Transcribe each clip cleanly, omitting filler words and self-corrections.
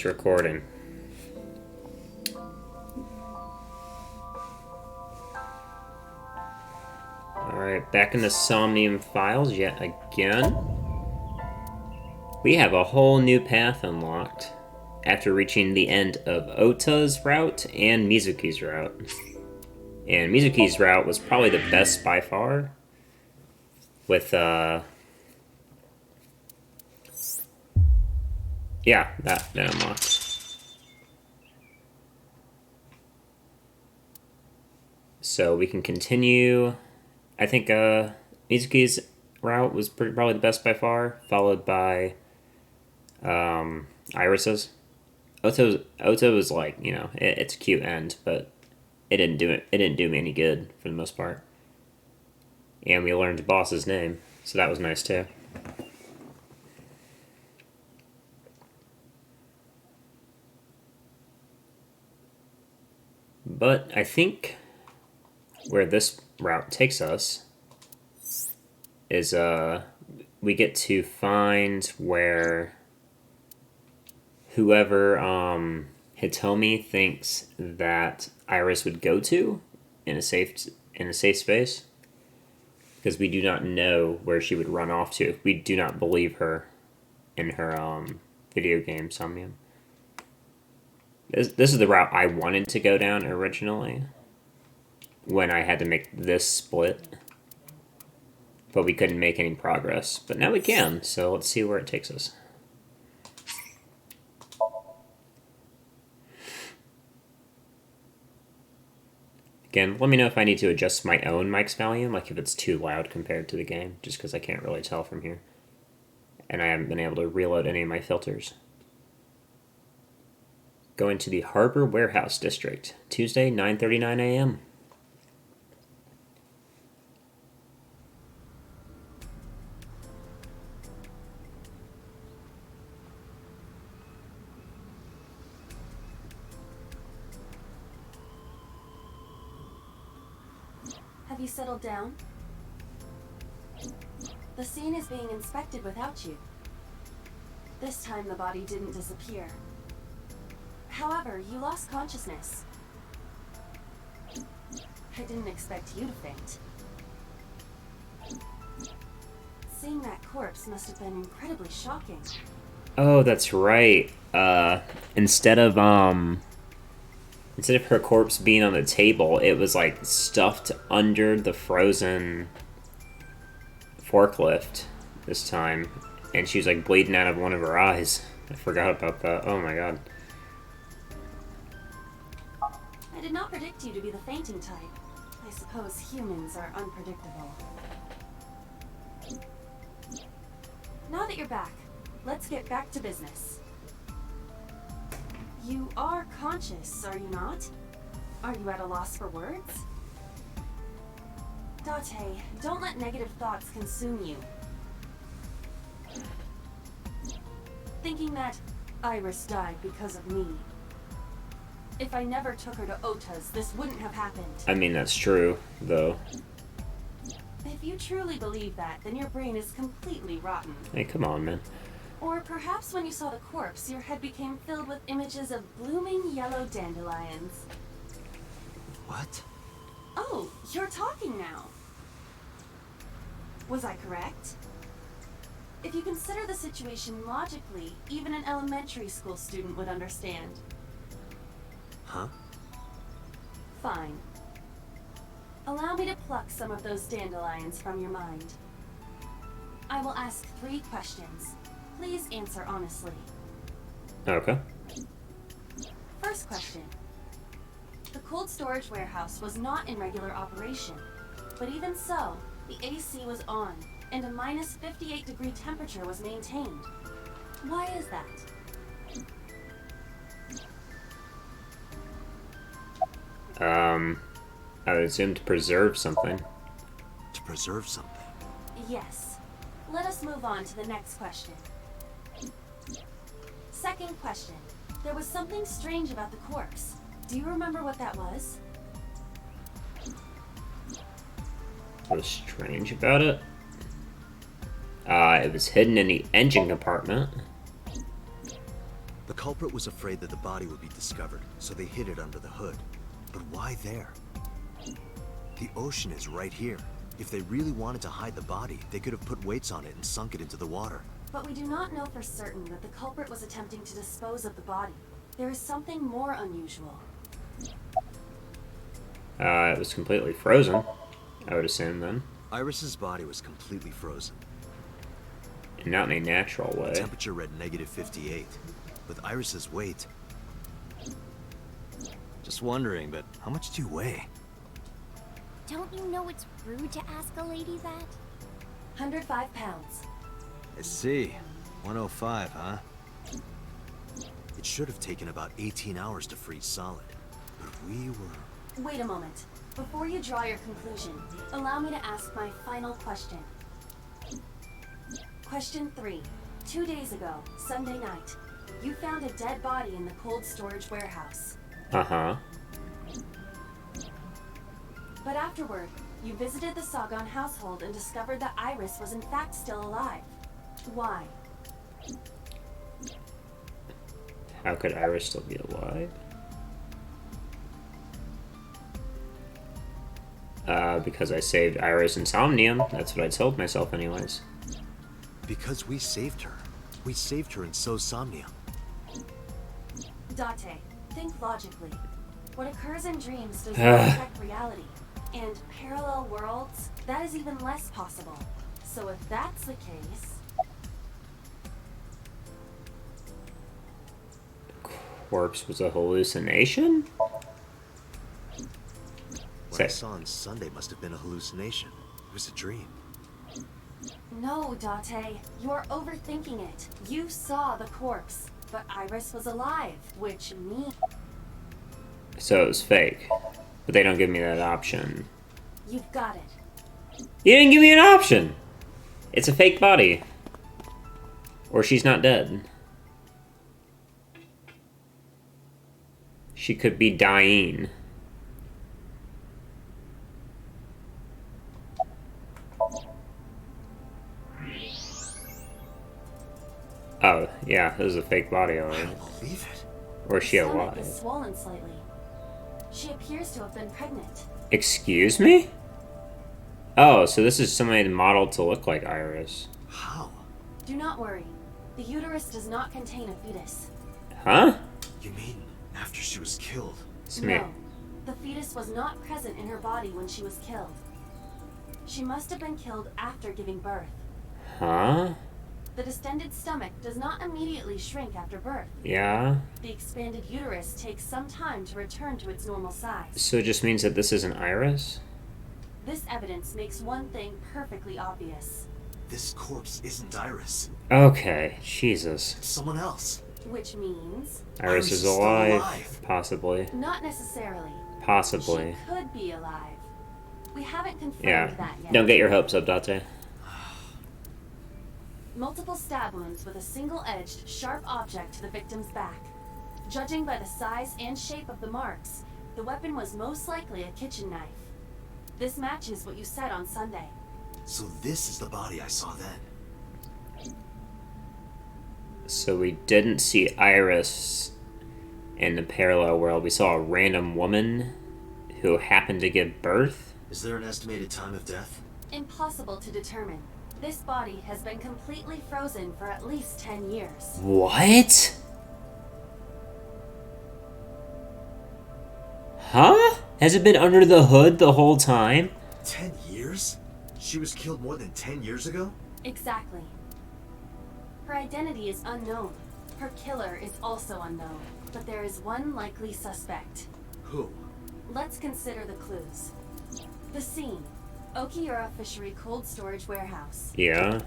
it's recording. Alright, back in the Somnium files yet again. We have a whole new path unlocked after reaching the end of Ota's route and Mizuki's route. And Mizuki's route was probably the best by far. With, yeah, that unlocked. So we can continue. I think Mizuki's route was probably the best by far, followed by Iris's. Ota was like, you know, it's a cute end, but it didn't do me any good for the most part. And we learned the boss's name, so that was nice too. But I think where this route takes us is we get to find where whoever Hitomi thinks that Iris would go to in a safe space, because we do not know where she would run off to. We do not believe her in her video game Somnium. This is the route I wanted to go down originally when I had to make this split, but we couldn't make any progress. But now we can, so let's see where it takes us. Again, let me know if I need to adjust my own mic's volume, like if it's too loud compared to the game, just because I can't really tell from here. And I haven't been able to reload any of my filters. Going to the Harbor Warehouse District, Tuesday, 9:39 a.m. Have you settled down? The scene is being inspected without you. This time the body didn't disappear. However, you lost consciousness. I didn't expect you to faint. Seeing that corpse must have been incredibly shocking. Oh, that's right. Instead of her corpse being on the table, it was like stuffed under the frozen forklift this time, and she was like bleeding out of one of her eyes. I forgot about that. Oh my god. I did not predict you to be the fainting type. I suppose humans are unpredictable. Now that you're back, let's get back to business. You are conscious, are you not? Are you at a loss for words? Date, don't let negative thoughts consume you. Thinking that Iris died because of me. If I never took her to Ota's, this wouldn't have happened. I mean, that's true, though. If you truly believe that, then your brain is completely rotten. Hey, come on, man. Or perhaps when you saw the corpse, your head became filled with images of blooming yellow dandelions. What? Oh, you're talking now. Was I correct? If you consider the situation logically, even an elementary school student would understand. Huh? Fine. Allow me to pluck some of those dandelions from your mind. I will ask 3 questions. Please answer honestly. Okay. First question. The cold storage warehouse was not in regular operation, but even so, the AC was on, and a minus 58-degree temperature was maintained. Why is that? I would assume to preserve something. To preserve something? Yes. Let us move on to the next question. Second question. There was something strange about the corpse. Do you remember what that was? What was strange about it? It was hidden in the engine compartment. The culprit was afraid that the body would be discovered, so they hid it under the hood. But why there? The ocean is right here. If they really wanted to hide the body, they could have put weights on it and sunk it into the water. But we do not know for certain that the culprit was attempting to dispose of the body. There is something more unusual. It was completely frozen, I would assume, then. Iris's body was completely frozen. And not in a natural way. Temperature read -58. With Iris's weight... Just wondering, but how much do you weigh? Don't you know it's rude to ask a lady that? 105 pounds. I see. 105, huh? It should have taken about 18 hours to freeze solid. But we were... Wait a moment. Before you draw your conclusion, allow me to ask my final question. Question 3. 2 days ago, Sunday night, you found a dead body in the cold storage warehouse. Uh-huh. But afterward, you visited the Sagan household and discovered that Iris was in fact still alive. Why? How could Iris still be alive? Because I saved Iris and Somnium. That's what I told myself anyways. Because we saved her. We saved her and so Somnium. Date, think logically. What occurs in dreams does not affect reality. And parallel worlds, that is even less possible. So if that's the case... Corpse was a hallucination? What I saw on Sunday must have been a hallucination. It was a dream. No, Date. You're overthinking it. You saw the corpse, but Iris was alive, which means... So it was fake. But they don't give me that option. You've got it. You didn't give me an option! It's a fake body. Or she's not dead. She could be dying. Oh, yeah, this is a fake body, I alright. don't believe it. Or is she Her stomach alive? is swollen slightly. She appears to have been pregnant. Excuse me? Oh, so this is somebody modeled to look like Iris. How? Do not worry. The uterus does not contain a fetus. Huh? You mean after she was killed? It's me. No, the fetus was not present in her body when she was killed. She must have been killed after giving birth. Huh? The distended stomach does not immediately shrink after birth. Yeah? The expanded uterus takes some time to return to its normal size. So it just means that this isn't Iris? This evidence makes one thing perfectly obvious. This corpse isn't Iris. Okay, Jesus. It's someone else. Which means... Iris is still alive. alive. Possibly. Not necessarily. Possibly. She could be alive. We haven't confirmed Yeah. that yet. Don't get your hopes up, Date. Multiple stab wounds with a single-edged, sharp object to the victim's back. Judging by the size and shape of the marks, the weapon was most likely a kitchen knife. This matches what you said on Sunday. So this is the body I saw then. So we didn't see Iris in the parallel world. We saw a random woman who happened to give birth. Is there an estimated time of death? Impossible to determine. This body has been completely frozen for at least 10 years. What? Huh? Has it been under the hood the whole time? 10 years? She was killed more than 10 years ago? Exactly. Her identity is unknown. Her killer is also unknown. But there is one likely suspect. Who? Let's consider the clues. The scene. Okiura Fishery Cold Storage Warehouse. Yeah.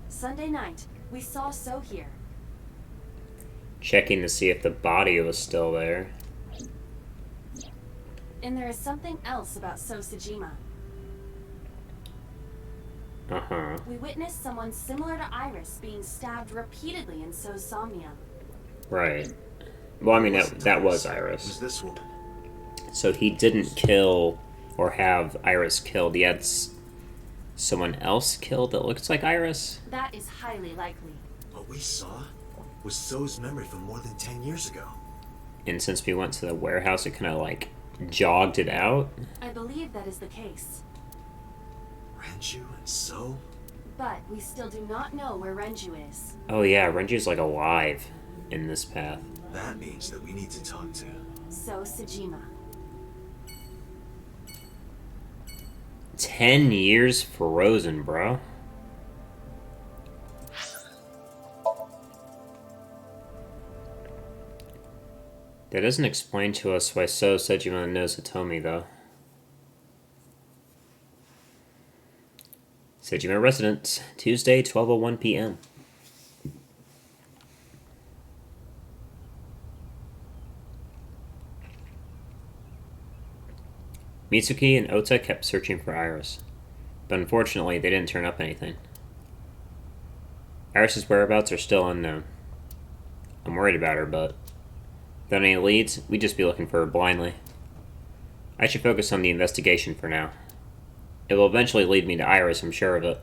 Sunday night, we saw So here. Checking to see if the body was still there. And there is something else about So Sajima. Uh-huh. We witnessed someone similar to Iris being stabbed repeatedly in So's Somnium. Right. Well, I mean, that was Who's Iris. this woman? So he didn't kill or have Iris killed. He had someone else killed that looks like Iris? That is highly likely. What we saw? was So's memory from more than 10 years ago. And since we went to the warehouse, it kind of like jogged it out. I believe that is the case. Renju and So? But we still do not know where Renju is. Oh yeah, Renju's like alive in this path. That means that we need to talk to... So Sejima. 10 years frozen, bro. That doesn't explain to us why So Sejima knows Hitomi, though. Sejima Residence, Tuesday, 12:01 p.m. Mitsuki and Ota kept searching for Iris, but unfortunately they didn't turn up anything. Iris's whereabouts are still unknown. I'm worried about her, but without any leads, we'd just be looking for her blindly. I should focus on the investigation for now. It will eventually lead me to Iris, I'm sure of it.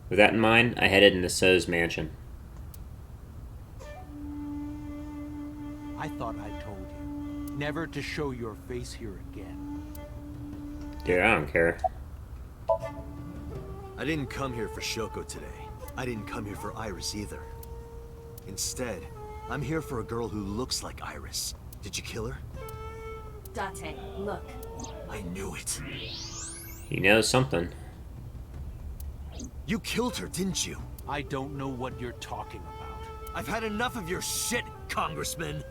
With that in mind, I headed into So's mansion. I thought I told you never to show your face here again. Dude, I don't care. I didn't come here for Shoko today. I didn't come here for Iris either. Instead, I'm here for a girl who looks like Iris. Did you kill her? Date, look. I knew it. He knows something. You killed her, didn't you? I don't know what you're talking about. I've had enough of your shit, Congressman.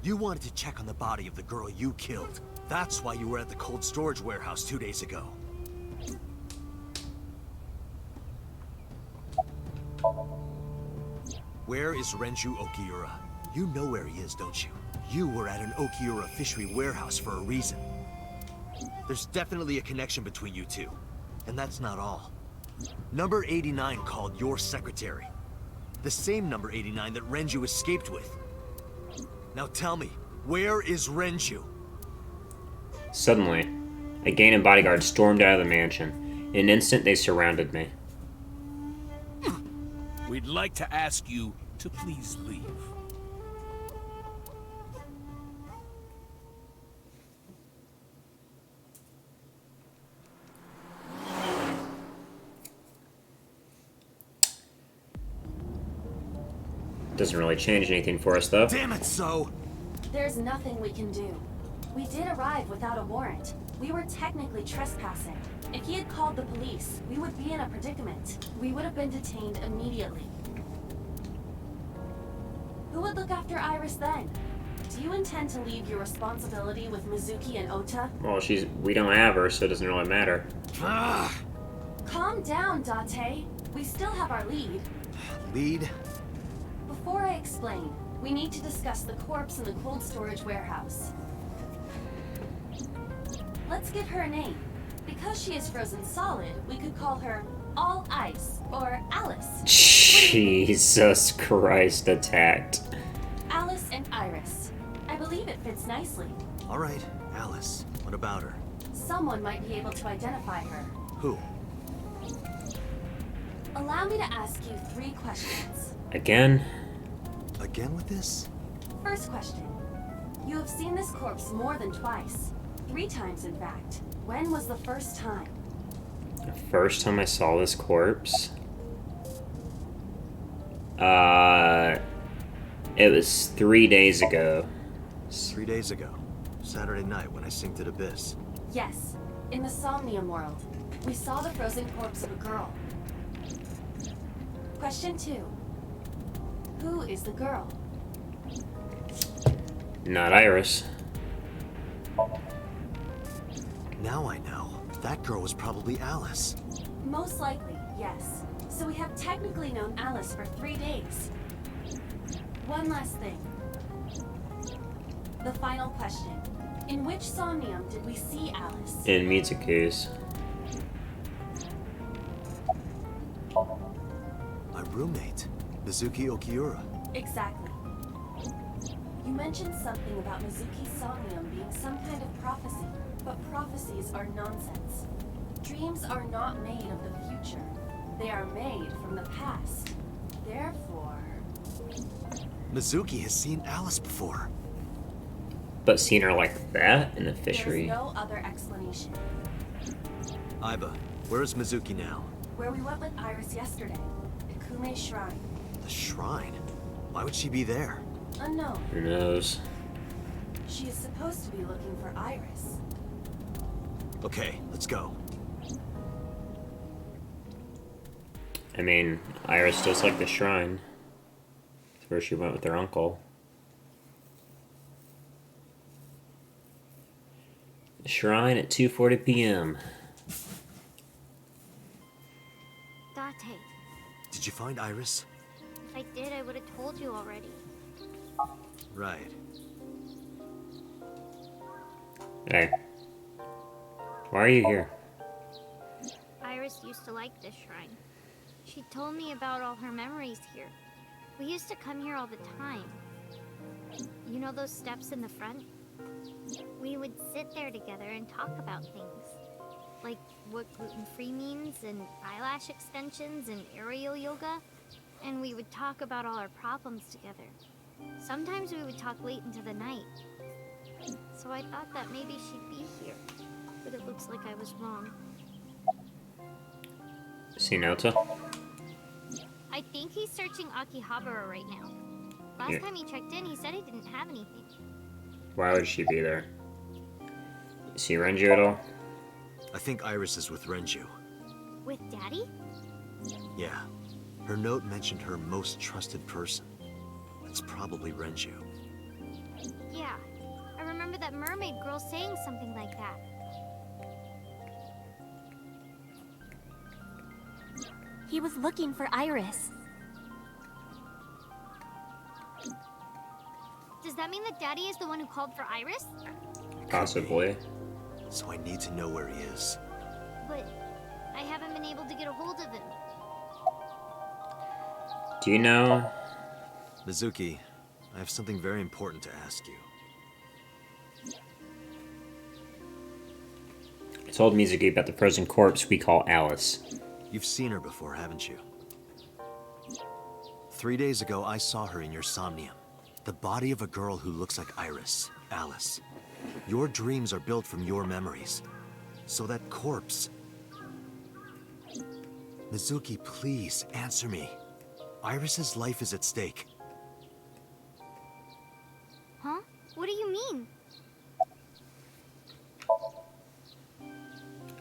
You wanted to check on the body of the girl you killed. That's why you were at the cold storage warehouse 2 days ago. Where is Renju Okiura? You know where he is, don't you? You were at an Okiura fishery warehouse for a reason. There's definitely a connection between you two. And that's not all. Number 89 called your secretary. The same number 89 that Renju escaped with. Now tell me, where is Renju? Suddenly, a gang of bodyguards stormed out of the mansion. In an instant, they surrounded me. We'd like to ask you to please leave. Doesn't really change anything for us, though. Damn it, So! There's nothing we can do. We did arrive without a warrant. We were technically trespassing. If he had called the police, we would be in a predicament. We would have been detained immediately. Who would look after Iris then? Do you intend to leave your responsibility with Mizuki and Ota? Well, we don't have her, so it doesn't really matter. Ah! Calm down, Date. We still have our lead. Lead? Before I explain, we need to discuss the corpse in the cold storage warehouse. Let's give her a name. Because she is frozen solid, we could call her All Ice or Alice. Jesus Christ, attacked. Alice and Iris. I believe it fits nicely. All right, Alice. What about her? Someone might be able to identify her. Who? Allow me to ask you 3 questions. Again? Again with this? First question. You have seen this corpse more than twice. 3 times, in fact. When was the first time? The first time I saw this corpse? It was 3 days ago. 3 days ago. Saturday night when I synced at Abyss. Yes, in the Somnium world. We saw the frozen corpse of a girl. Question 2. Who is the girl? Not Iris. Now I know. That girl was probably Alice. Most likely, yes. So we have technically known Alice for 3 days. One last thing. The final question. In which Somnium did we see Alice? In Mitsuku's. My roommate, Mizuki Okiura. Exactly. You mentioned something about Mizuki's Somnium being some kind of prophecy, but prophecies are nonsense. Dreams are not made of the future. They are made from the past. Therefore, Mizuki has seen Alice before. But seen her like that in the there's fishery? no other explanation. Iba, where is Mizuki now? Where we went with Iris yesterday, the Kume Shrine. The shrine? Why would she be there? Unknown. Who knows? She is supposed to be looking for Iris. Okay, let's go. I mean, Iris does like the shrine. It's where she went with her uncle. The shrine at 2:40 p.m. Date. Did you find Iris? If I did, I would have told you already. Right. Hey. Why are you here? Iris used to like this shrine. She told me about all her memories here. We used to come here all the time. You know those steps in the front? We would sit there together and talk about things. Like what gluten-free means, and eyelash extensions, and aerial yoga. And we would talk about all our problems together. Sometimes we would talk late into the night. So I thought that maybe she'd be here. But it looks like I was wrong. See Naota? I think he's searching Akihabara right now. Last Yeah. time he checked in, he said he didn't have anything. Why would she be there? See Renju at all? I think Iris is with Renju. With Daddy? Yeah. Her note mentioned her most trusted person. It's probably Renju. Yeah. I remember that mermaid girl saying something like that. He was looking for Iris. Does that mean that Daddy is the one who called for Iris? Possibly. So I need to know where he is. But I haven't been able to get a hold of him. Do you know? Mizuki, I have something very important to ask you. I told Mizuki about the frozen corpse we call Alice. You've seen her before, haven't you? 3 days ago, I saw her in your Somnium. The body of a girl who looks like Iris, Alice. Your dreams are built from your memories. So that corpse... Mizuki, please, answer me. Iris's life is at stake. Huh? What do you mean?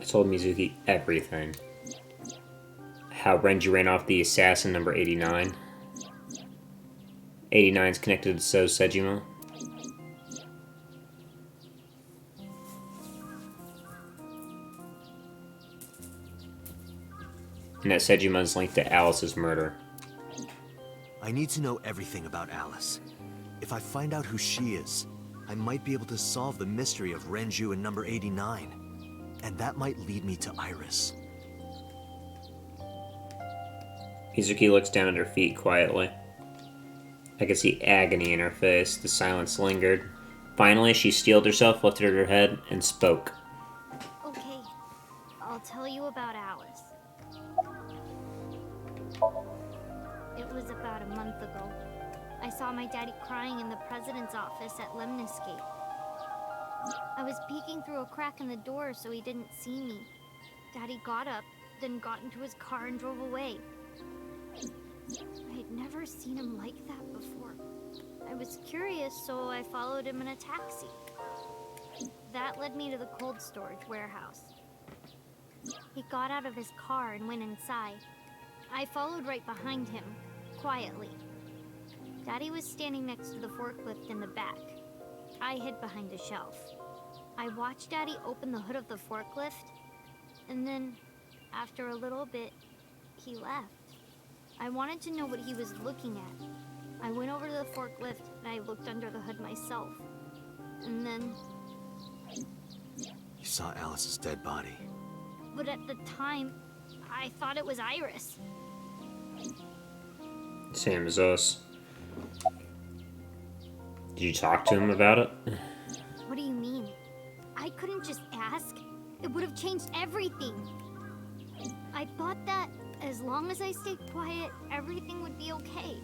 I told Mizuki everything. How Renju ran off the assassin number 89. 89 is connected to So Sejima. And that Sejima is linked to Alice's murder. I need to know everything about Alice. If I find out who she is, I might be able to solve the mystery of Renju and number 89. And that might lead me to Iris. Mizuki looks down at her feet quietly. I could see agony in her face. The silence lingered. Finally, she steeled herself, lifted her head, and spoke. Okay. I'll tell you about Alice. It was about a month ago. I saw my daddy crying in the president's office at Lemniscape. I was peeking through a crack in the door so he didn't see me. Daddy got up, then got into his car and drove away. I had never seen him like that before. I was curious, so I followed him in a taxi. That led me to the cold storage warehouse. He got out of his car and went inside. I followed right behind him, quietly. Daddy was standing next to the forklift in the back. I hid behind a shelf. I watched Daddy open the hood of the forklift, and then, after a little bit, he left. I wanted to know what he was looking at. I went over to the forklift and I looked under the hood myself. And then... You saw Alice's dead body. But at the time, I thought it was Iris. Same as us. Did you talk to him about it? What do you mean? I couldn't just ask. It would have changed everything. I thought that As long as I stayed quiet, everything would be okay.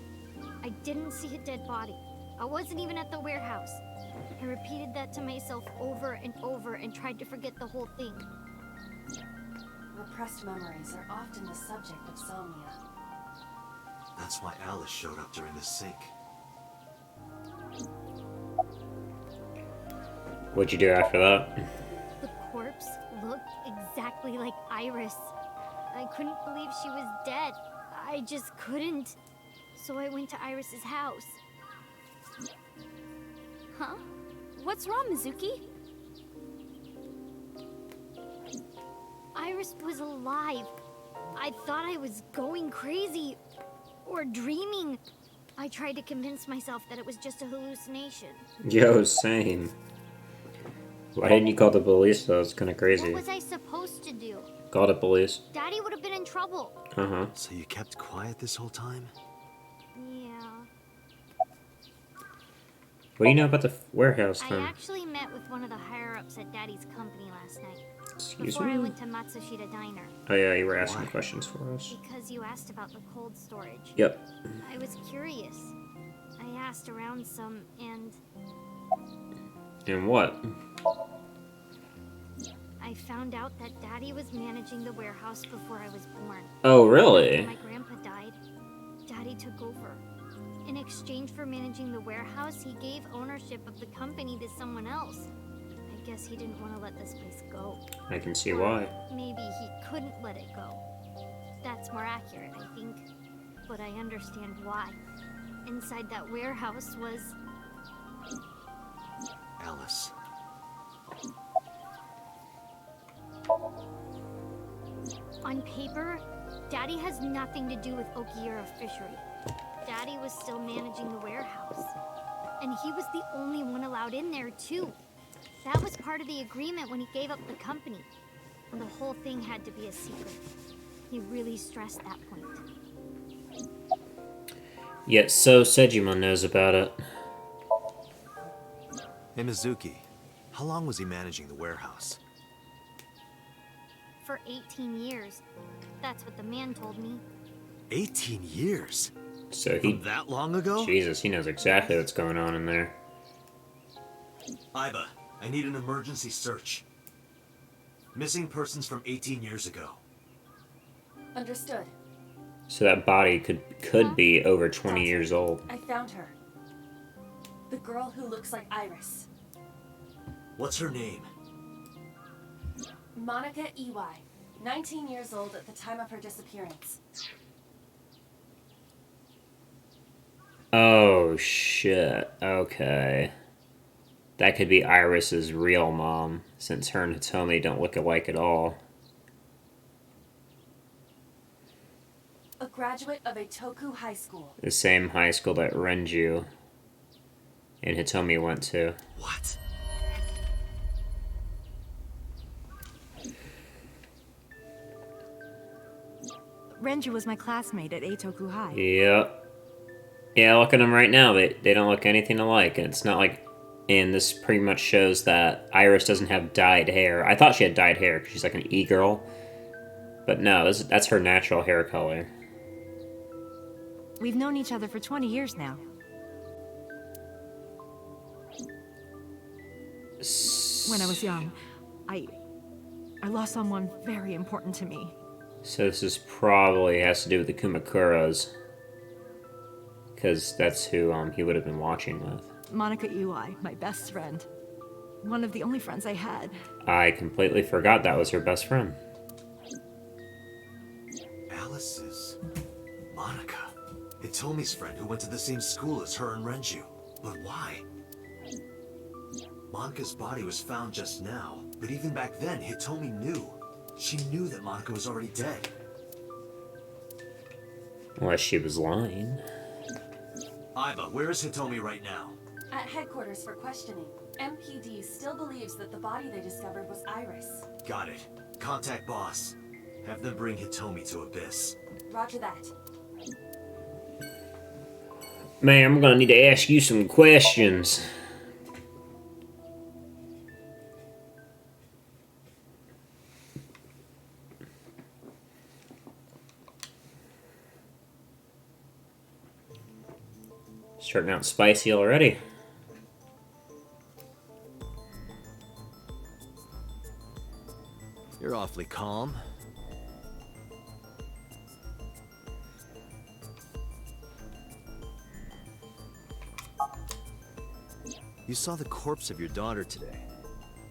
I didn't see a dead body. I wasn't even at the warehouse. I repeated that to myself over and over and tried to forget the whole thing. Repressed memories are often the subject of somnia. That's why Alice showed up during the sink. What'd you do after that? The corpse looked exactly like Iris. I couldn't believe she was dead. I just couldn't. So I went to Iris's house. Huh? What's wrong, Mizuki? Iris was alive. I thought I was going crazy. Or dreaming. I tried to convince myself that it was just a hallucination. Yo, same. Why didn't you call the police though? It's kind of crazy. What was I supposed to do? Call the police. Daddy would have been in trouble. Uh-huh. So you kept quiet this whole time? Yeah. What do you know about the warehouse I then? actually met with one of the higher-ups at Daddy's company last night. Excuse Before I me? went to Matsushita Diner. Oh yeah, you were asking Why? questions for us. Because you asked about the cold storage. Yep. I was curious. I asked around some, and And what? I found out that Daddy was managing the warehouse before I was born. Oh, really? When my grandpa died, Daddy took over. In exchange for managing the warehouse, he gave ownership of the company to someone else. I guess he didn't want to let this place go. I can see why. Maybe he couldn't let it go. That's more accurate, I think. But I understand why. Inside that warehouse was... Alice. On paper, Daddy has nothing to do with Okiura Fishery. Daddy was still managing the warehouse. And he was the only one allowed in there, too. That was part of the agreement when he gave up the company. And the whole thing had to be a secret. He really stressed that point. Yet so Sejima knows about it. Hey, Mizuki. How long was he managing the warehouse? For 18 years. That's what the man told me. 18 years? So he... From that long ago? Jesus, he knows exactly what's going on in there. Iba, I need an emergency search. Missing persons from 18 years ago. Understood. So that body could be over 20 years old. I found her. The girl who looks like Iris. What's her name? Monica Iwai. 19 years old at the time of her disappearance. Oh, shit. Okay. That could be Iris's real mom, since her and Hitomi don't look alike at all. A graduate of a Toku high school. The same high school that Renju and Hitomi went to. What? Renju was my classmate at Eitoku High. Yep. Yeah, look at them right now. They don't look anything alike. And it's not like... And this pretty much shows that Iris doesn't have dyed hair. I thought she had dyed hair because she's like an e-girl. But no, that's her natural hair color. We've known each other for 20 years now. When I was young, I lost someone very important to me. So this is probably has to do with the Kumakuras. Because that's who he would have been watching with. Monica Iwai, my best friend. One of the only friends I had. I completely forgot that was her best friend. Alice is... Monica. Hitomi's friend who went to the same school as her and Renju. But why? Monica's body was found just now, but even back then, Hitomi knew. She knew that Monica was already dead. Unless she was lying. Iba, where is Hitomi right now? At headquarters for questioning. MPD still believes that the body they discovered was Iris. Got it. Contact boss. Have them bring Hitomi to Abyss. Roger that. Man, I'm gonna need to ask you some questions. Starting out spicy already. You're awfully calm. You saw the corpse of your daughter today.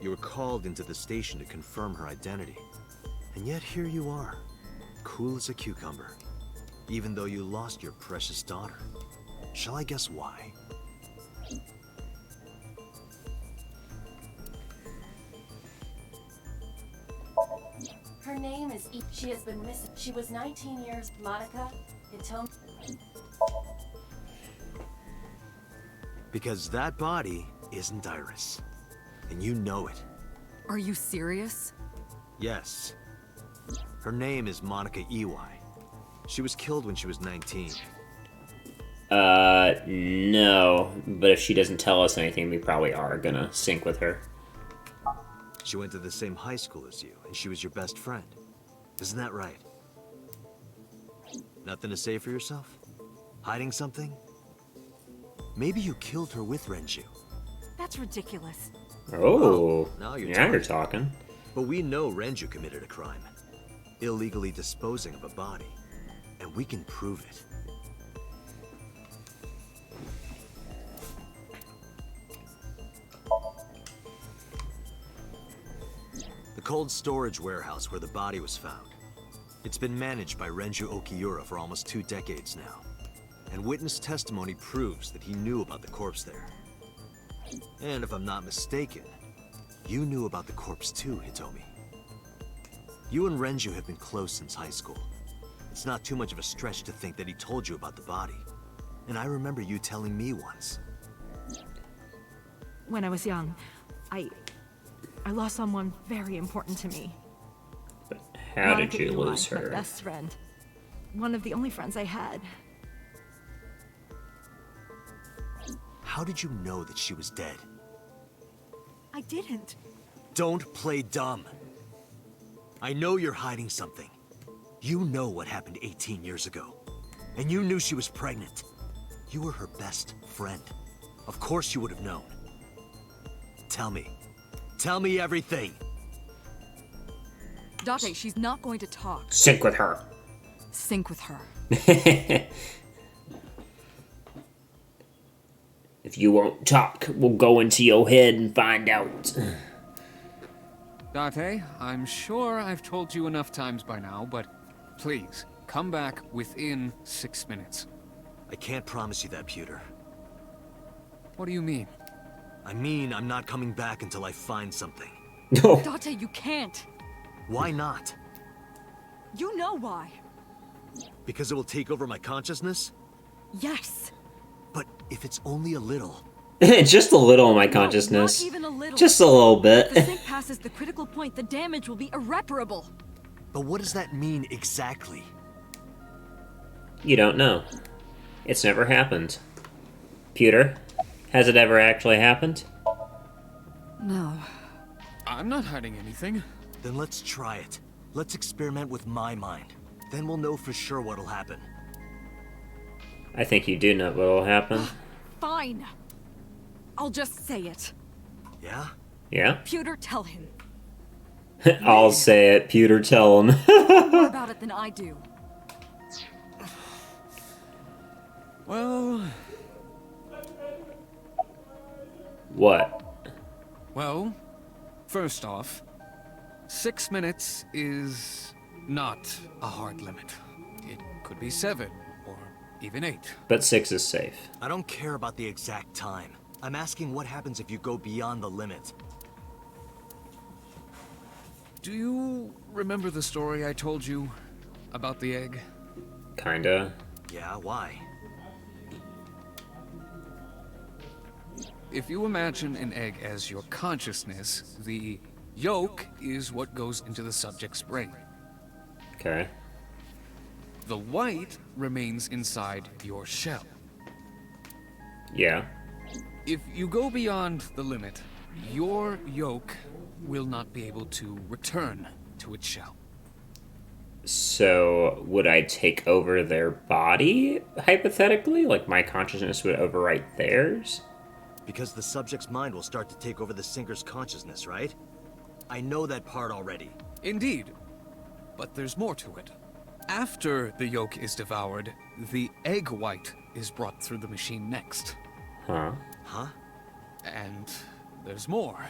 You were called into the station to confirm her identity. And yet here you are, cool as a cucumber, even though you lost your precious daughter. Shall I guess why? Her name is She has been missing. She was 19 years. Monica, Hitomi. Because that body isn't Iris. And you know it. Are you serious? Yes. Her name is Monica Iwai. She was killed when she was 19. No. But if she doesn't tell us anything, we probably are gonna sync with her. She went to the same high school as you, and she was your best friend. Isn't that right? Nothing to say for yourself? Hiding something? Maybe you killed her with Renju. That's ridiculous. Oh, now you're now you're talking. talking. But we know Renju committed a crime. Illegally disposing of a body. And we can prove it. The cold storage warehouse where the body was found. It's been managed by Renju Okiura for almost 2 decades now. And witness testimony proves that he knew about the corpse there. And if I'm not mistaken, you knew about the corpse too, Hitomi. You and Renju have been close since high school. It's not too much of a stretch to think that he told you about the body. And I remember you telling me once. When I was young, I lost someone very important to me. How did Monica you Iwai, lose my her? best friend. One of the only friends I had. How did you know that she was dead? I didn't. Don't play dumb. I know you're hiding something. You know what happened 18 years ago. And you knew she was pregnant. You were her best friend. Of course you would have known. Tell me. Tell me everything. Date, she's not going to talk. Sync with her. Sync with her. If you won't talk, we'll go into your head and find out. Date, I'm sure I've told you enough times by now, but please, come back within 6 minutes. I can't promise you that, Pewter. What do you mean? I mean, I'm not coming back until I find something. No. Date, you can't. Why not? You know why. Because it will take over my consciousness? Yes. But if it's only a little... Just a little of my consciousness. Not even a little. Just a little If the bit. sync passes the critical point, the damage will be irreparable. But what does that mean exactly? You don't know. It's never happened. Pewter, has it ever actually happened? No. I'm not hiding anything. Then let's try it. Let's experiment with my mind. Then we'll know for sure what'll happen. I think you do know what'll happen. Fine. I'll just say it. Yeah? Yeah? Pewter, tell him. I'll say it. Pewter, tell him. More about it than I do. Well... What? Well, first off, 6 minutes is not a hard limit. It could be 7, or even 8. But 6 is safe. I don't care about the exact time. I'm asking what happens if you go beyond the limit. Do you remember the story I told you about the egg? Kinda. Yeah, why? If you imagine an egg as your consciousness, the yolk is what goes into the subject's brain. Okay. The white remains inside your shell. Yeah. If you go beyond the limit, your yolk will not be able to return to its shell. So, would I take over their body, hypothetically? Like, my consciousness would overwrite theirs? Because the subject's mind will start to take over the sinker's consciousness, right? I know that part already. Indeed. But there's more to it. After the yolk is devoured, the egg white is brought through the machine next. Huh? Huh? And there's more.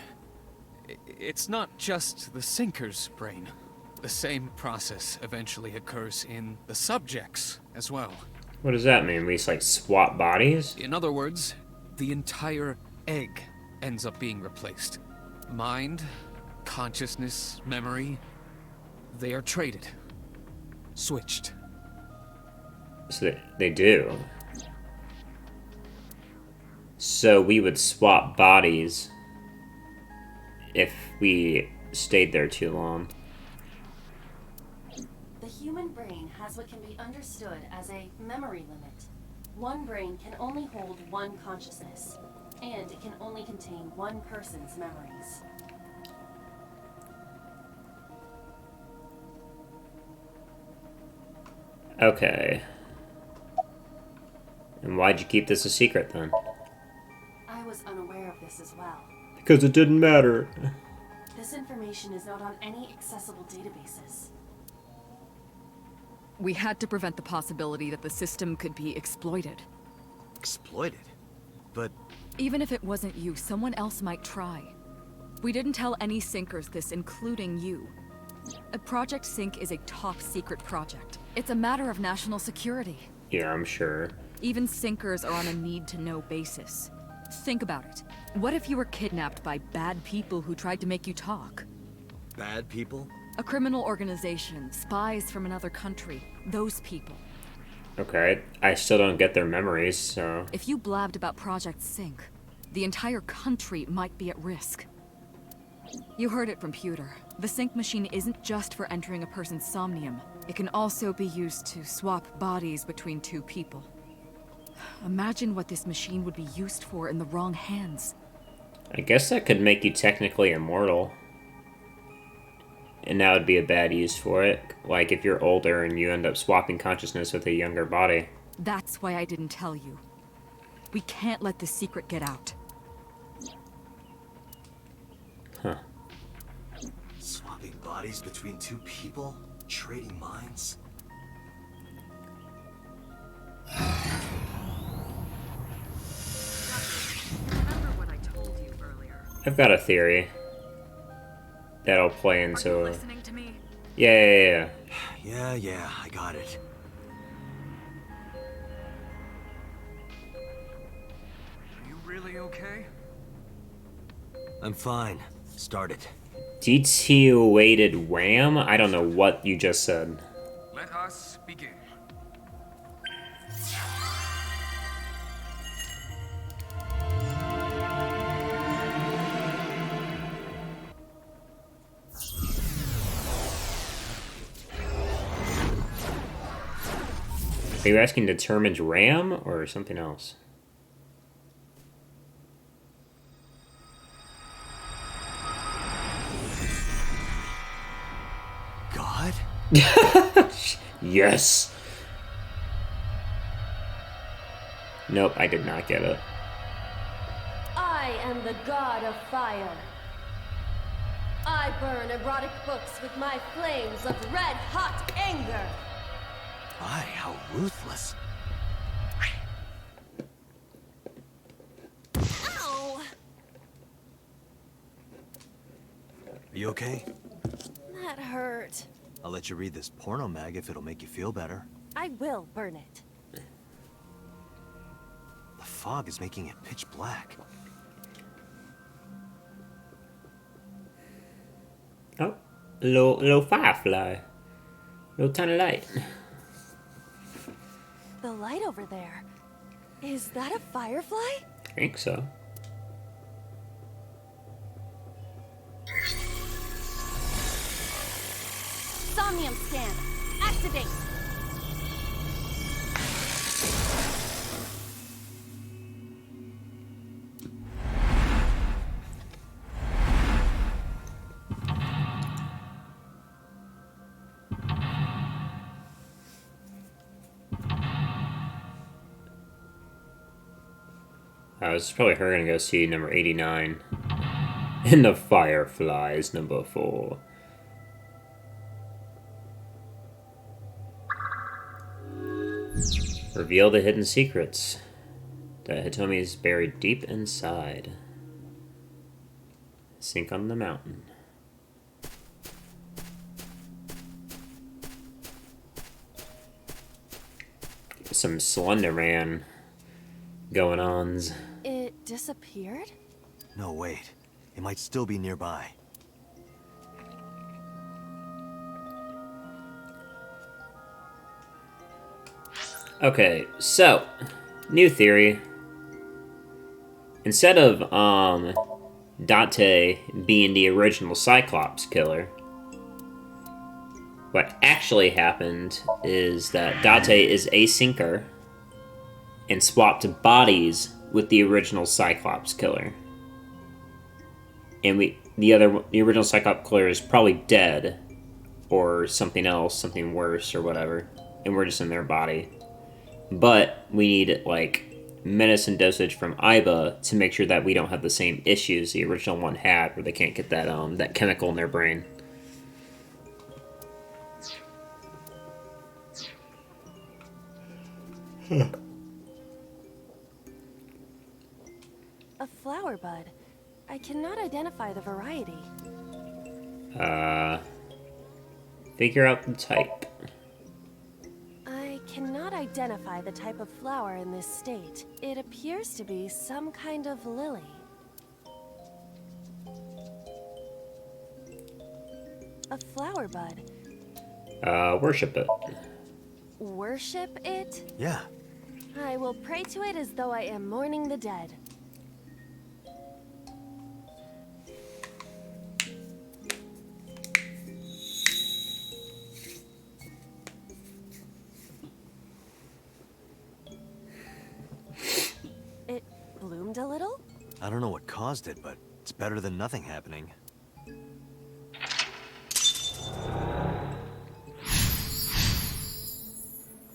It's not just the sinker's brain. The same process eventually occurs in the subject's as well. What does that mean? We just, like, swap bodies? In other words, the entire egg ends up being replaced. Mind, consciousness, memory, they are traded. Switched. So they do. So we would swap bodies if we stayed there too long. The human brain has what can be understood as a memory limit. One brain can only hold one consciousness, and it can only contain one person's memories. Okay. And why'd you keep this a secret then? I was unaware of this as well. Because it didn't matter. This information is not on any accessible databases. We had to prevent the possibility that the system could be exploited. Exploited? But Even if it wasn't you, someone else might try. We didn't tell any sinkers this, including you. Project Sync is a top-secret project. It's a matter of national security. Yeah, I'm sure. Even sinkers are on a need-to-know basis. Think about it. What if you were kidnapped by bad people who tried to make you talk? bad people? A criminal organization, spies from another country, those people. Okay, I still don't get their memories, so... If you blabbed about Project Sync, the entire country might be at risk. You heard it from Pewter. The Sync machine isn't just for entering a person's Somnium. It can also be used to swap bodies between two people. Imagine what this machine would be used for in the wrong hands. I guess that could make you technically immortal. And that would be a bad use for it. Like if you're older and you end up swapping consciousness with a younger body. That's why I didn't tell you. We can't let this secret get out. Huh. Swapping bodies between two people? Trading minds? Remember what I told you earlier. I've got a theory. That'll play into... Are you listening to me? Yeah. Yeah, I got it. Are you really okay? I'm fine. Start it. DT-weighted RAM? I don't know what you just said. Let us begin. Are you asking determines RAM or something else? God? Yes! Nope, I did not get it. I am the god of fire. I burn erotic books with my flames of red-hot anger. My, how ruthless. Ow! Are you okay? That hurt. I'll let you read this porno mag if it'll make you feel better. I will burn it. The fog is making it pitch black. Oh, little firefly. Little tiny light. The light over there. Is that a firefly? I think so. Somnium scan. Activate. I was probably her gonna go see number 89. And the Fireflies, number 4. Reveal the hidden secrets that Hitomi is buried deep inside. Sink on the mountain. Some Slender Man going ons. It disappeared? No, wait. It might still be nearby. Okay, so new theory. Instead of Date being the original Cyclops killer, what actually happened is that Date is a sinker and swapped bodies with the original Cyclops killer. And the original Cyclops killer is probably dead or something else, something worse or whatever, and we're just in their body. But we need, like, medicine dosage from Iba to make sure that we don't have the same issues the original one had, where they can't get that chemical in their brain. A flower bud. I cannot identify the variety. Figure out the type. I cannot identify the type of flower in this state. It appears to be some kind of lily. A flower bud. Worship it. Worship it? Yeah. I will pray to it as though I am mourning the dead. It bloomed a little? I don't know what caused it, but it's better than nothing happening.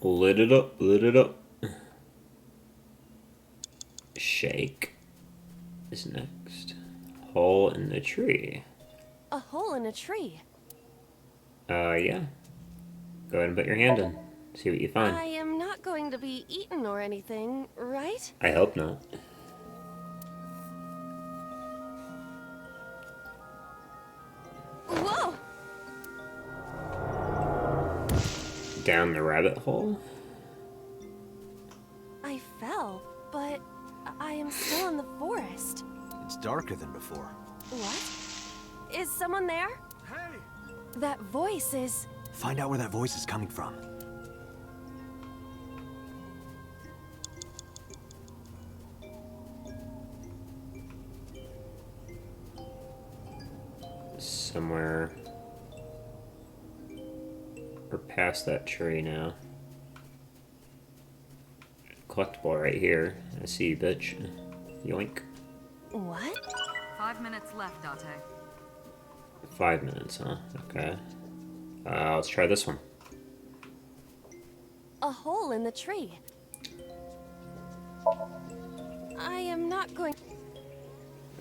Lit it up, lit it up. Shake is next. Hole in the tree. A hole in a tree. Yeah. Go ahead and put your hand in. See what you find. I am not going to be eaten or anything, right? I hope not. Whoa! Down the rabbit hole? I fell, but I am still in the forest. It's darker than before. What? Is someone there? Hey! That voice is... Find out where that voice is coming from. Somewhere. We're past that tree now. Collectible right here. I see you, bitch. Yoink. What? 5 minutes left, Date. 5 minutes, huh? Okay. Let's try this one. A hole in the tree. I am not going...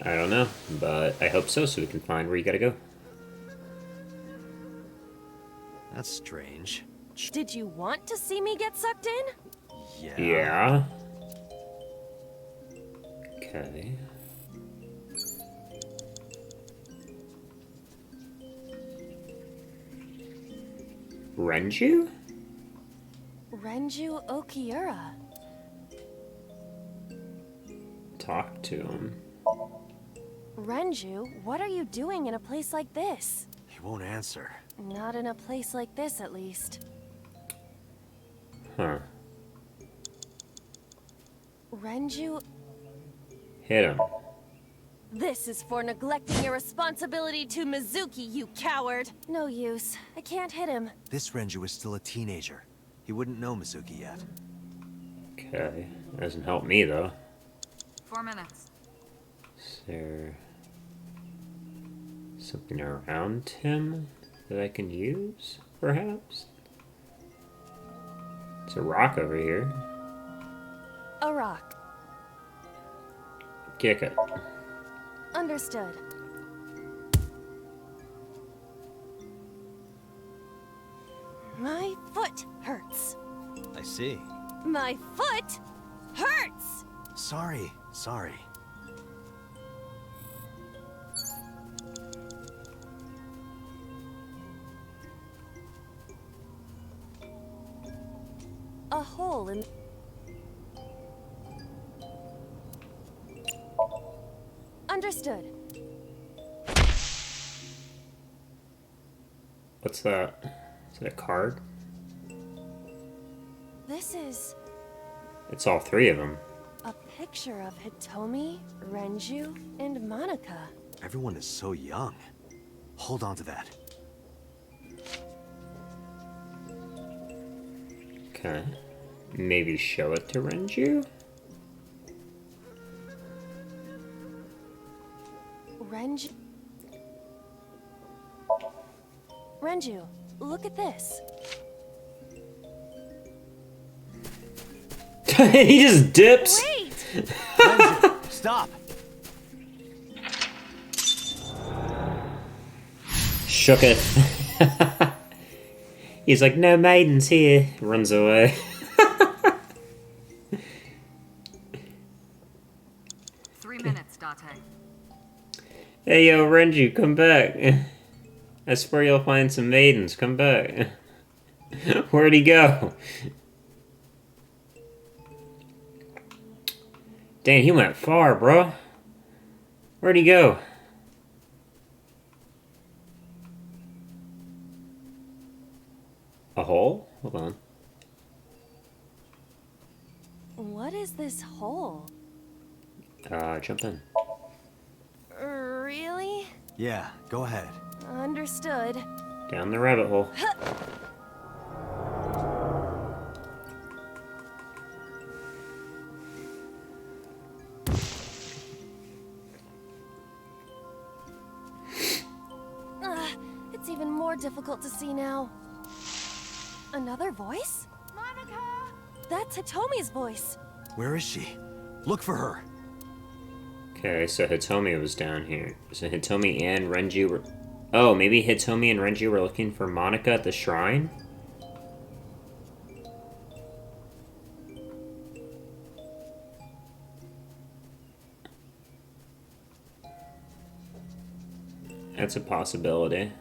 I don't know, but I hope so we can find where you gotta go. That's strange. Did you want to see me get sucked in? Yeah. Yeah. Okay. Renju? Renju Okiura. Talk to him. Renju, what are you doing in a place like this? He won't answer. Not in a place like this, at least. Huh. Renju, Hit him. this is for neglecting your responsibility to Mizuki, you coward! No use. I can't hit him. This Renju is still a teenager. He wouldn't know Mizuki yet. Okay. Doesn't help me, though. 4 minutes. Is there something around him that I can use, perhaps? It's a rock over here. A rock. kick it. Understood. My foot hurts. I see. My foot hurts! Sorry. A hole in... Understood. What's that? Is it a card? This is It's all three of them. a picture of Hitomi, Renju, and Monica. Everyone is so young. Hold on to that. Okay. Maybe show it to Renju? Renju, look at this. He just dips! Wait! Renju, stop! Shook it. He's like, no maidens here. Runs away. 3 minutes, Date. Hey yo, Renju, come back. I swear you'll find some maidens. Come back. Where'd he go? Dang, he went far, bro. Where'd he go? A hole? Hold on. What is this hole? Jump in. Really? Yeah, go ahead. Understood. Down the rabbit hole. It's even more difficult to see now. Another voice? Monica! That's Hitomi's voice. Where is she? Look for her. Okay, so Hitomi was down here. So Hitomi and Renju were... Oh, maybe Hitomi and Renju were looking for Monica at the shrine? That's a possibility.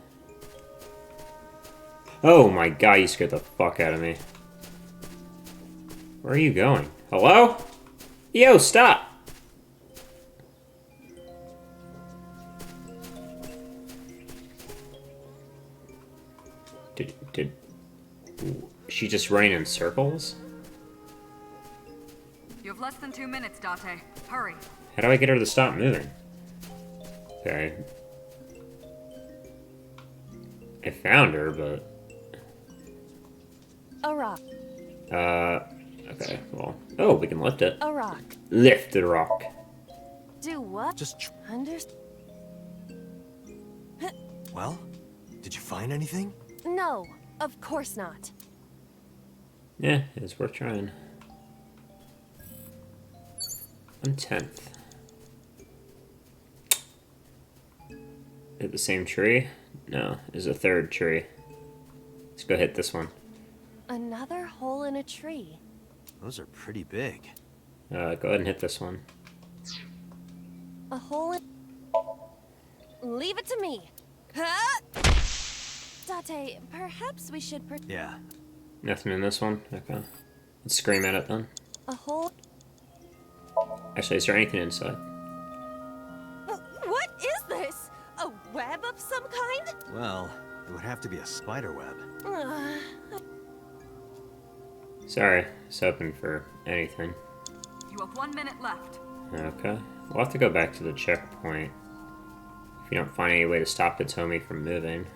Oh my god, you scared the fuck out of me. Where are you going? Hello? Yo, stop! Did she just running in circles? You have less than 2 minutes, Date. Hurry. How do I get her to stop moving? Okay. I found her, but... A rock. Okay, well... Oh, we can lift it. A rock. Lift the rock. Do what? Just... Well, did you find anything? No, of course not. Yeah, it's worth trying. I'm 10th. Hit the same tree? No, it's a third tree. Let's go hit this one. Another hole in a tree. Those are pretty big. Go ahead and hit this one. A hole in... Leave it to me. Date, perhaps we should... Yeah. Nothing in this one? Okay. Let's scream at it then. A hole... Actually, is there anything inside? What is this? A web of some kind? Well, it would have to be a spider web. Sorry, it's open for anything. You have 1 minute left. Okay. We'll have to go back to the checkpoint. If you don't find any way to stop Hitomi from moving.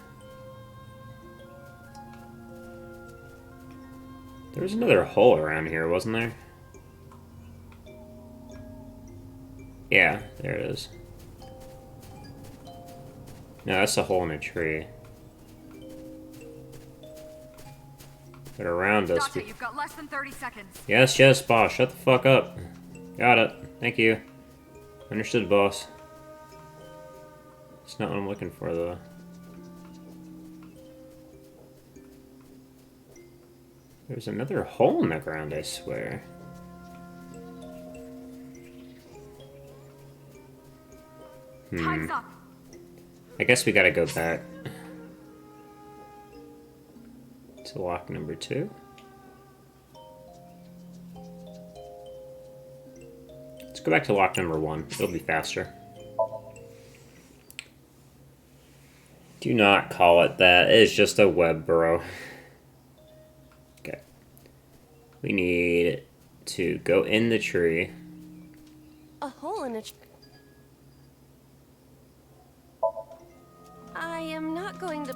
There was another hole around here, wasn't there? Yeah, there it is. No, that's a hole in a tree. But around us... Date, you've got less than 30 seconds. Yes, boss, shut the fuck up. Got it. Thank you. Understood, boss. It's not what I'm looking for, though. There's another hole in the ground, I swear. Time's up. I guess we gotta go back to lock number 2. Let's go back to lock number 1. It'll be faster. Do not call it that. It's just a web burrow. Okay. We need to go in the tree. A hole in a tree. I am not going to...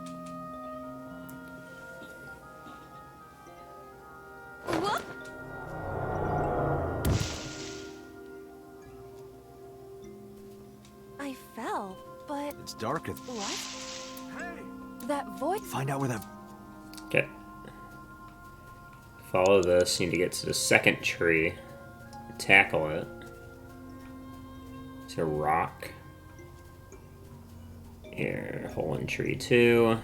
What? I fell, but... It's dark. What? That voice... Find out where that... Okay. Follow this. Need to get to the second tree. Tackle it. It's a rock. Here, hole in tree 2.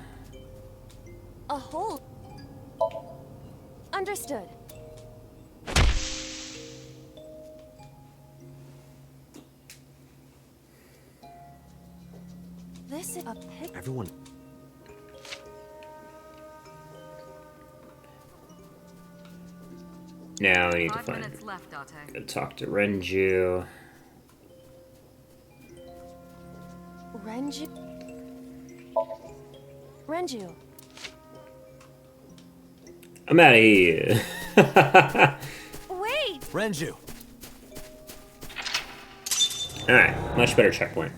A hole. Understood. This is a pic. Everyone... Now we need to 5 find... minutes left, Date. Go talk to Renju. Renju. Renju. I'm out of here. Wait! Renju! Alright, much better checkpoint.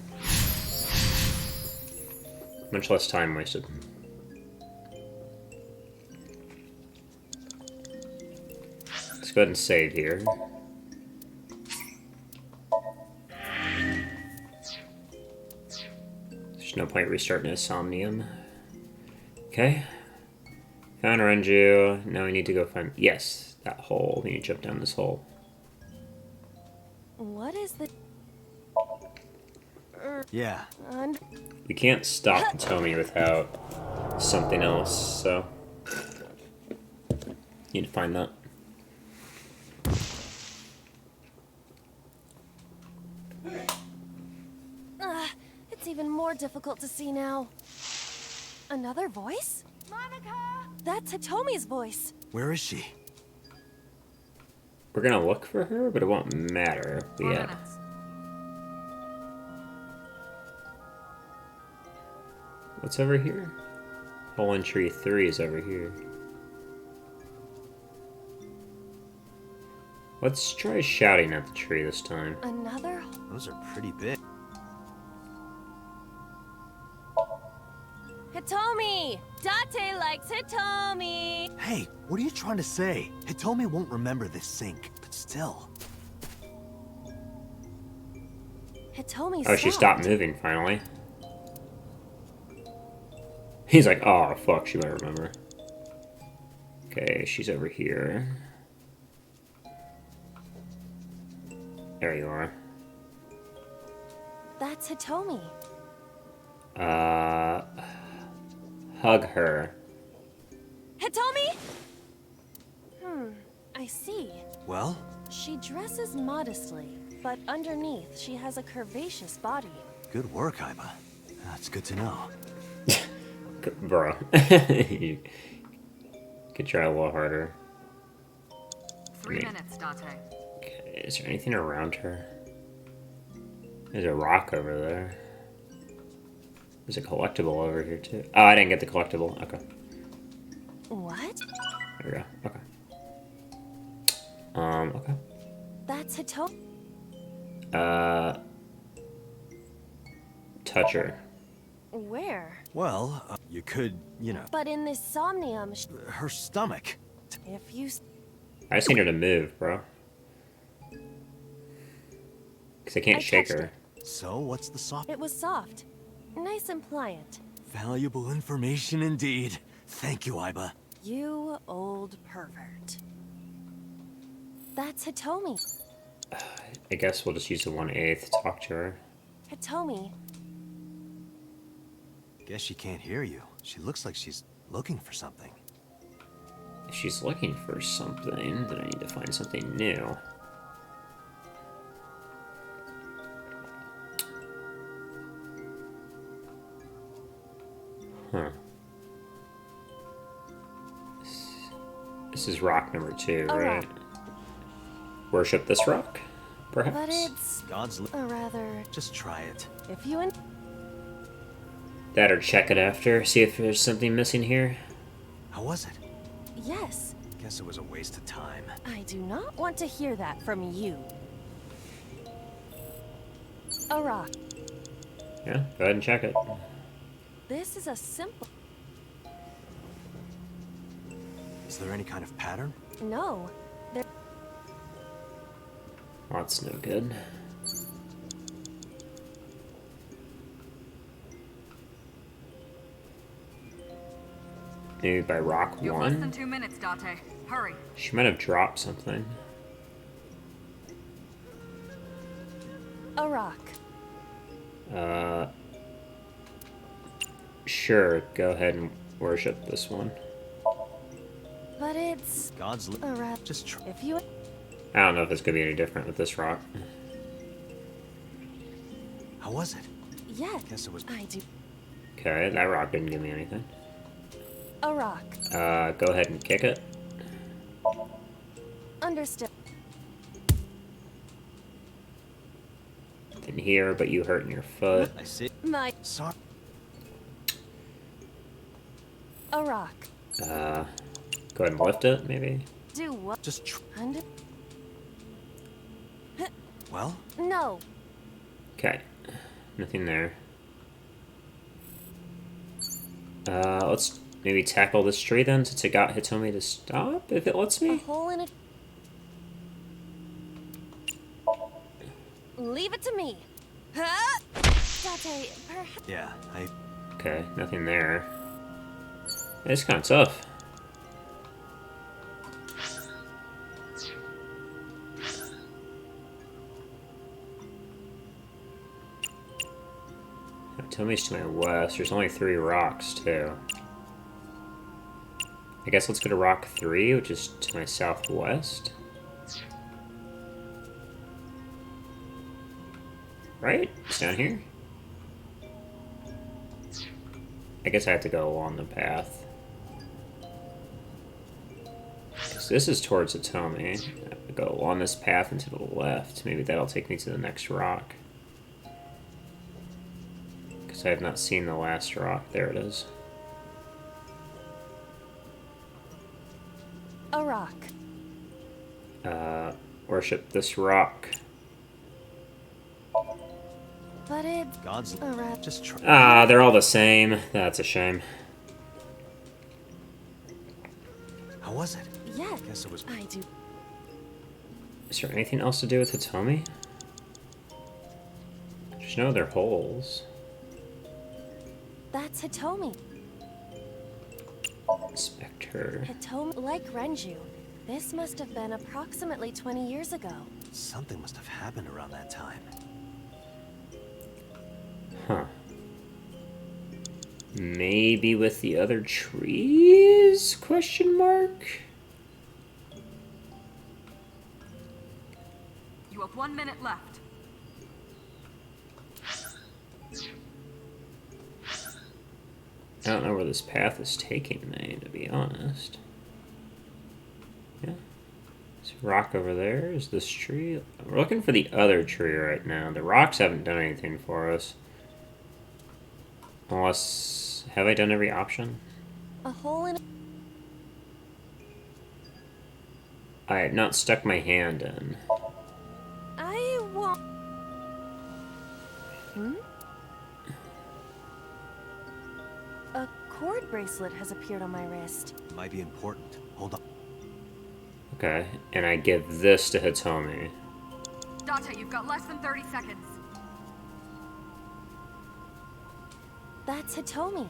Much less time wasted. Let's go ahead and save here. There's no point restarting a Somnium. Okay. Found Renju. Now we need to go find... Yes, that hole. We need to jump down this hole. What is the... Yeah. We can't stop Hitomi without something else, so... Need to find that. It's even more difficult to see now. Another voice? Monica! That's Hitomi's voice. Where is she? We're gonna look for her, but it won't matter. But 4 yeah. minutes. What's over here? Hole in tree 3 is over here. Let's try shouting at the tree this time. Another... Those are pretty big. Hitomi! Date likes Hitomi! Hey, what are you trying to say? Hitomi won't remember this sink, but still. Hitomi Oh, she stopped moving finally. He's like, oh fuck, she might remember. Okay, she's over here. There you are. That's Hitomi. Hug her. Hitomi? I see. Well? She dresses modestly, but underneath she has a curvaceous body. Good work, Aiba. That's good to know. Bro. You could try a little harder. 3 minutes, Date. Okay, is there anything around her? There's a rock over there. There's a collectible over here too. Oh, I didn't get the collectible. Okay. What? There we go. Okay. Okay. That's Hitomi. Touch her. Where? Well, you could, you know, But in this Somnium, her stomach. if you... I just need her to move, bro. Because I can't I shake touched her. So, what's the soft? It was soft. Nice and pliant. Valuable information indeed. Thank you, Aiba. You old pervert. That's Hitomi. I guess we'll just use the 1/8 to talk to her. Hitomi. Guess she can't hear you. She looks like she's looking for something. If she's looking for something, then I need to find something new. Huh. This is rock number 2, right? Worship this rock, perhaps? But it's God's a rather... Just try it. If you and... That or check it after, see if there's something missing here. How was it? Yes. Guess it was a waste of time. I do not want to hear that from you. A rock. Yeah, go ahead and check it. This is a simple... Is there any kind of pattern? No. There... Well, that's no good. Maybe by rock You have less than 1? 2 minutes, Date. Hurry. She might have dropped something. A rock. Sure, go ahead and worship this one. But it's... God's a rat. Just try. If you... I don't know if it's gonna be any different with this rock. How was it? Yes. Guess it was. I do. Okay, that rock didn't give me anything. A rock. Go ahead and kick it. Understood. Didn't hear, but you hurting your foot. I see. My... Sorry. A rock. Go ahead and lift it, maybe? Do what? Just try. Under... Well, No. Okay, nothing there. Let's maybe tackle this tree then, since it got Hitomi to stop, if it lets A me. hole in it. Leave it to me. Huh? Date, perhaps... yeah, Okay, nothing there. It's kind of tough. Hitomi's to my west. There's only 3 rocks, too. I guess let's go to rock 3, which is to my southwest. Right? It's down here? I guess I have to go along the path. 'Cause this is towards Hitomi. I have to go along this path and to the left. Maybe that'll take me to the next rock. Because I have not seen the last rock. There it is. A rock. Worship this rock. But it's... God's. a rat. Just try. Ah, they're all the same. That's a shame. How was it? Yes. Guess it was. I do. Is there anything else to do with Hitomi? There's no other holes. That's Hitomi. Inspector. Hitomi, like Renju. This must have been approximately 20 years ago. Something must have happened around that time. Huh. Maybe with the other trees? Question mark? You have 1 minute left. I don't know where this path is taking me, to be honest. Yeah. There's a rock over there. Is this tree? We're looking for the other tree right now. The rocks haven't done anything for us. Unless... Have I done every option? A hole in... I have not stuck my hand in. I won't... Hmm? A cord bracelet has appeared on my wrist. Might be important. Hold on. Okay, and I give this to Hitomi. Date, you've got less than 30 seconds. That's Hitomi.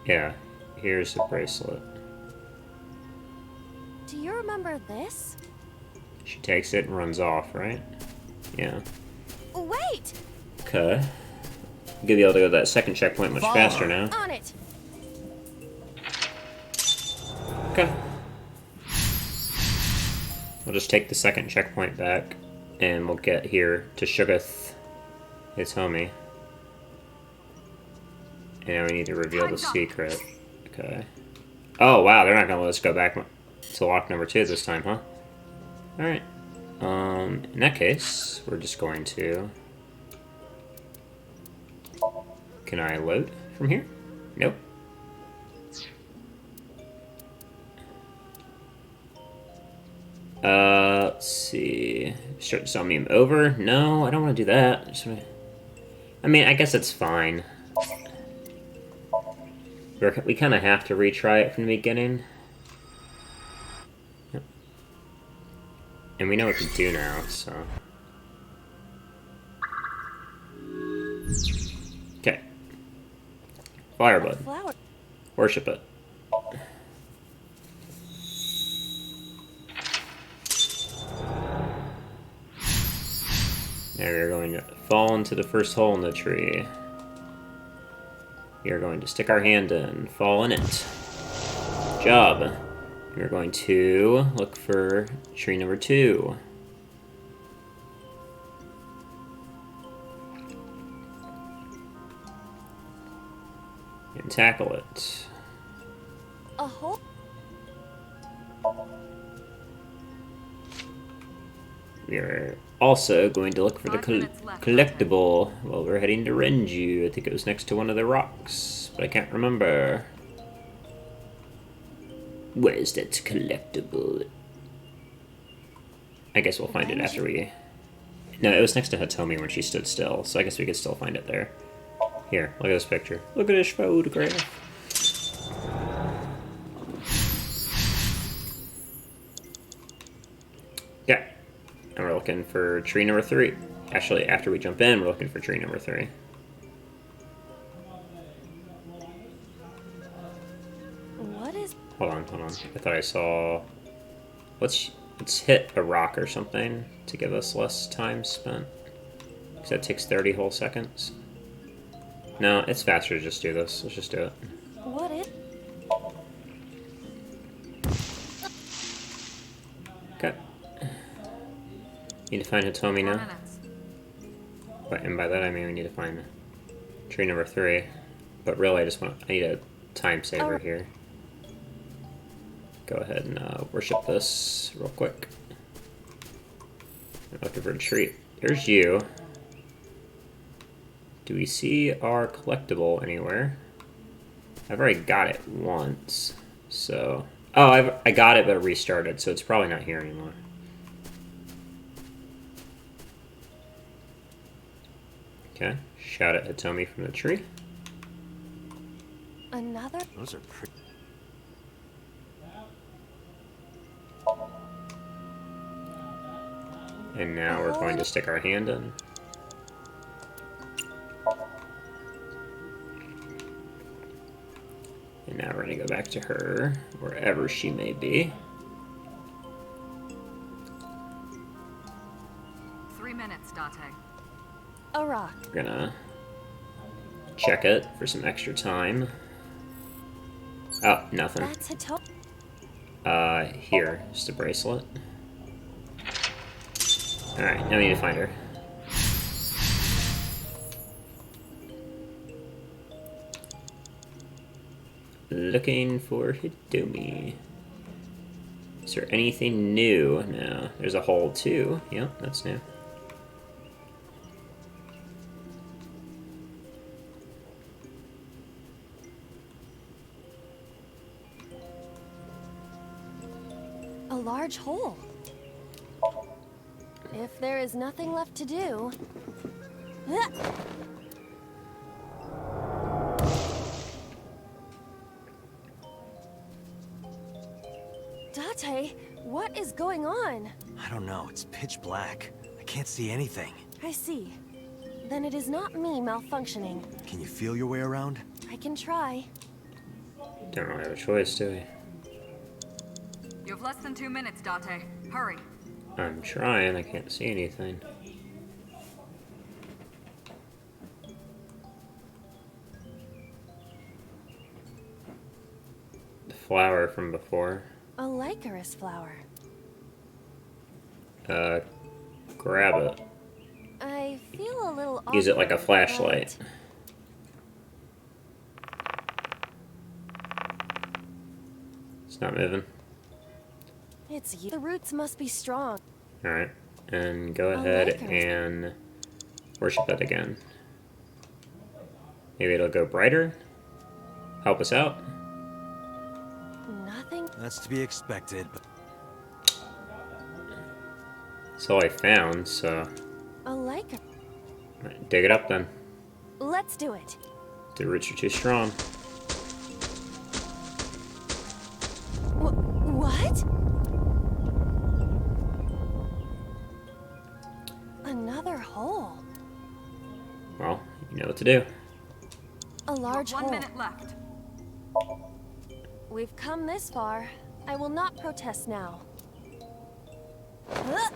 Yeah, here's the bracelet. Do you remember this? She takes it and runs off, right? Yeah. Wait! Okay. I'm gonna be able to go to that second checkpoint much faster now. On it! Okay. We'll just take the second checkpoint back, and we'll get here to Shuggoth, his homie. And now we need to reveal the secret. Okay. Oh, wow, they're not gonna let us go back to lock number 2 this time, huh? Alright. In that case, we're just going to... Can I load from here? Nope. Let's see. Start Somnium over? No, I don't want to do that. I mean, I guess it's fine. We kind of have to retry it from the beginning. Yep. And we know what to do now, so... Okay. Firebud. Flower. Worship it. Now we're going to fall into the first hole in the tree. We are going to stick our hand in, fall in it. Job. We're going to look for tree number 2. And tackle it. A hole? We are also going to look for the collectible while we're heading to Renju. I think it was next to one of the rocks, but I can't remember. Where's that collectible? I guess we'll find it after we... No, it was next to Hitomi when she stood still, so I guess we could still find it there. Here, look at this picture. Look at this photograph. Yeah. And we're looking for tree number 3. Actually, after we jump in, we're looking for tree number 3. What is... Hold on. I thought I saw... Let's hit a rock or something to give us less time spent. Because that takes 30 whole seconds. No, it's faster to just do this. Let's just do it. What is... Okay. Need to find Hitomi now. And by that I mean we need to find tree number 3. But really I need a time saver here. Go ahead and worship this real quick. I'm looking for a tree. There's you. Do we see our collectible anywhere? I've already got it once, so... Oh, I got it, but it restarted, so it's probably not here anymore. Okay, shout at Hitomi from the tree. Another? Those are pretty... And now we're going to stick our hand in. And now we're going to go back to her, wherever she may be. 3 minutes, Date. A rock. We're going to check it for some extra time. Oh, nothing. That's Hitomi. Here, just a bracelet. Alright, now we need to find her. Looking for Hitomi. Is there anything new? No. There's a hole too. Yep, that's new. A large hole. If there is nothing left to do... Date, what is going on? I don't know, it's pitch black. I can't see anything. I see. Then it is not me malfunctioning. Can you feel your way around? I can try. Don't really have a choice, do we? You have less than 2 minutes, Date. Hurry. I'm trying, I can't see anything. The flower from before. A Lycoris flower. Grab it. I feel a little Use it like a awkward, flashlight. but It's not moving. it's you. The roots must be strong. Alright, and go ahead Lycoris. and worship it again. Maybe it'll go brighter? Help us out? Nothing. That's to be expected, but That's all I found, so A Lycoris. dig it up then. Let's do it. The roots are too strong. What? Another hole. Well, you know what to do. A large hole. 1 minute left. We've come this far. I will not protest now. Huh?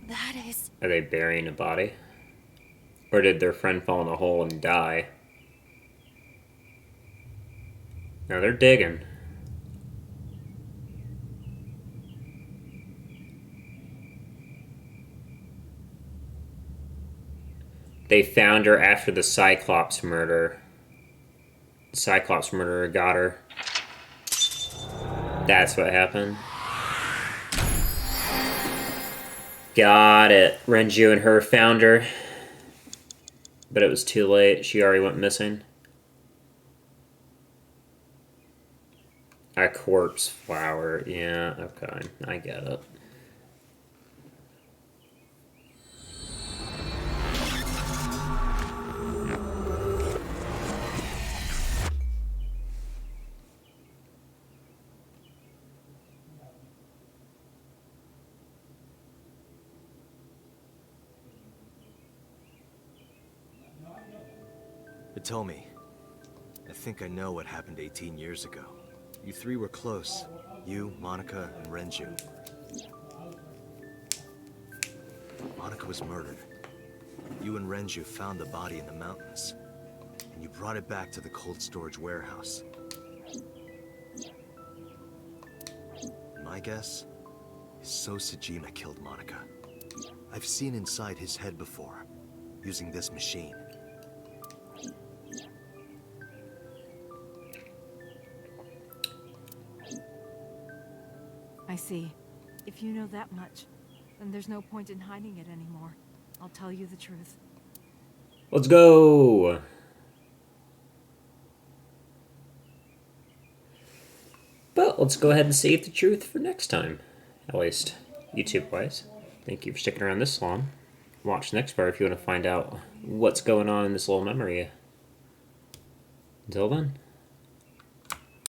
That is... Are they burying a body? Or did their friend fall in a hole and die? No, they're digging. They found her after the Cyclops murder. The Cyclops murderer got her. That's what happened. Got it. Renju and her found her. But it was too late. She already went missing. A corpse flower. Yeah, okay. I get it. Hitomi, I think I know what happened 18 years ago. You three were close. You, Monica, and Renju. Monica was murdered. You and Renju found the body in the mountains, and you brought it back to the cold storage warehouse. My guess is So Sejima killed Monica. I've seen inside his head before, using this machine. I see. If you know that much, then there's no point in hiding it anymore. I'll tell you the truth. Let's go! But let's go ahead and save the truth for next time. At least, YouTube-wise. Thank you for sticking around this long. Watch the next part if you want to find out what's going on in this little memory. Until then.